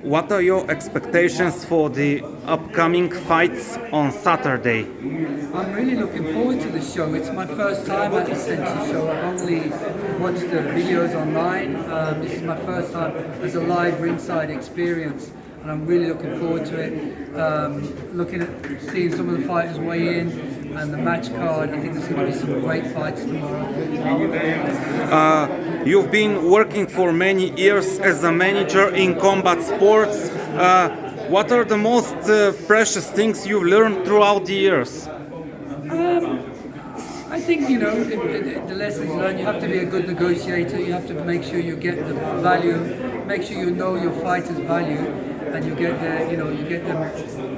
What are your expectations for the upcoming fights on Saturday? I'm really looking forward to the show. It's my first time at the Hennessy show. I've only watched the videos online. This is my first time as a live ringside experience, and I'm really looking forward to it. Looking at seeing some of the fighters weigh in and the match card. I think there's going to be some great fights tomorrow. You've been working for many years as a manager in combat sports. What are the most precious things you've learned throughout the years? I think, the lessons learned, you have to be a good negotiator, you have to make sure you get the value, make sure you know your fighter's value, and you get them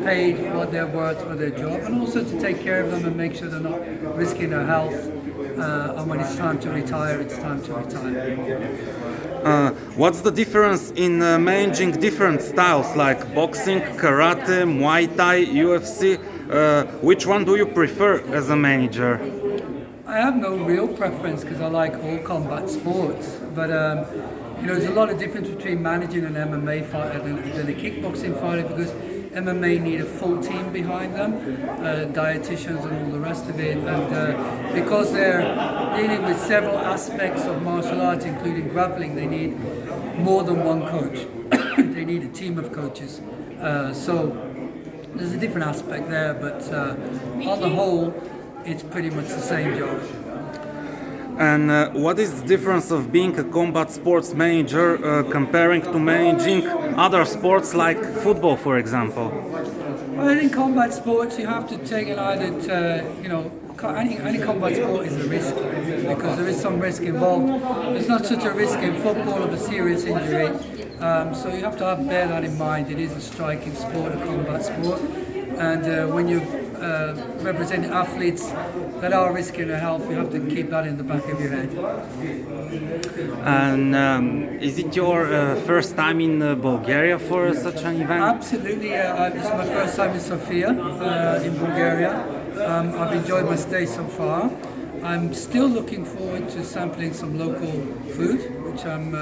paid what they're worth for their job, and also to take care of them and make sure they're not risking their health, and when it's time to retire, it's time to retire. What's the difference in managing different styles like boxing, karate, Muay Thai, UFC? Which one do you prefer as a manager? I have no real preference because I like all combat sports, but there's a lot of difference between managing an MMA fighter than a kickboxing fighter, because MMA need a full team behind them, dietitians and all the rest of it, and because they're dealing with several aspects of martial arts, including grappling, they need more than one coach. They need a team of coaches. So there's a different aspect there, but on the whole, it's pretty much the same job. And what is the difference of being a combat sports manager comparing to managing other sports like football, for example? Well, I think combat sports, you have to take an eye that, any combat sport is a risk, because there is some risk involved. There's not such a risk in football of a serious injury, so you have to bear that in mind. It is a striking sport, a combat sport, and when you represent athletes that are risking their health, you have to keep that in the back of your head. And is it your first time in Bulgaria for such an event? Absolutely, this is my first time in Sofia, in Bulgaria. I've enjoyed my stay so far. I'm still looking forward to sampling some local food, which I'm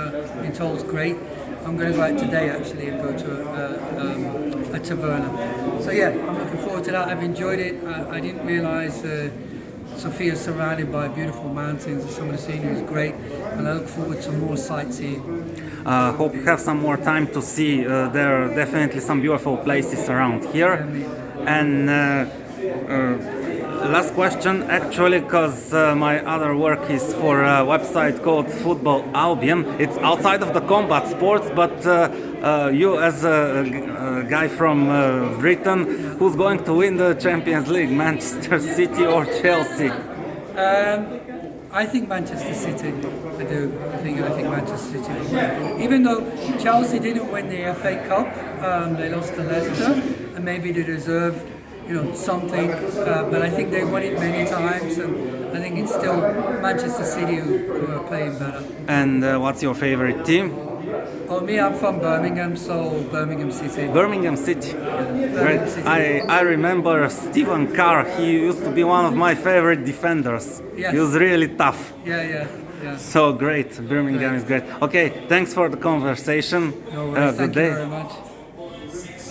being told is great. I'm going to go out today actually and go to a taverna. So yeah, I'm looking forward to that. I've enjoyed it. I didn't realise Sofia is surrounded by beautiful mountains. Some of the scenery is great, and I look forward to more sightseeing. Hope you have some more time to see. There are definitely some beautiful places around here. And last question, actually, because my other work is for a website called Football Albion. It's outside of the combat sports, but you as a guy from Britain, who's going to win the Champions League, Manchester City or Chelsea? I think Manchester City. I do. I think Manchester City will win. Even though Chelsea didn't win the FA Cup, they lost to Leicester, and maybe they deserve something, but I think they won it many times, and I think it's still Manchester City who are playing better. And what's your favorite team? Oh, me, I'm from Birmingham, so Birmingham City. Birmingham City. Great. City. I remember Stephen Carr. He used to be one of my favorite defenders. Yes. He was really tough. Yeah. So great. Birmingham is great. Okay, thanks for the conversation. No worries. Good Thank you day. very much.